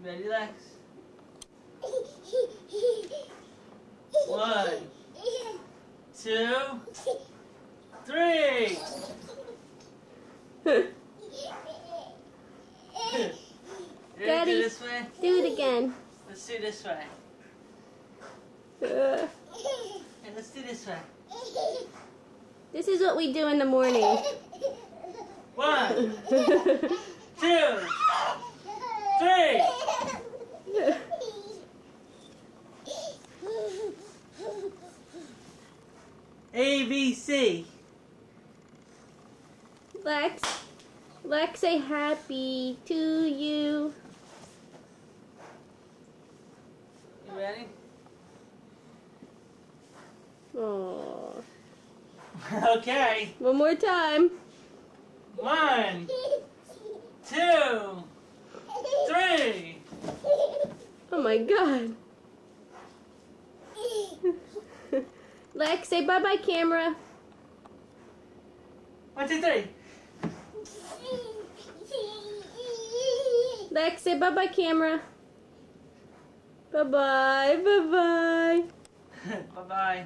Ready, Lex? 1, 2, 3. Daddy, do this way? do it again. Let's do this way. Uh, Okay, let's do this way. this is what we do in the morning. 1, 2, 3. A, B, C. Lex, say happy to you. You ready? Aww. Okay. One more time. 1, 2, 3. Oh my God. Lex, say bye-bye, camera. 1, 2, 3. Lex, say bye-bye, camera. Bye-bye, bye-bye. Bye-bye.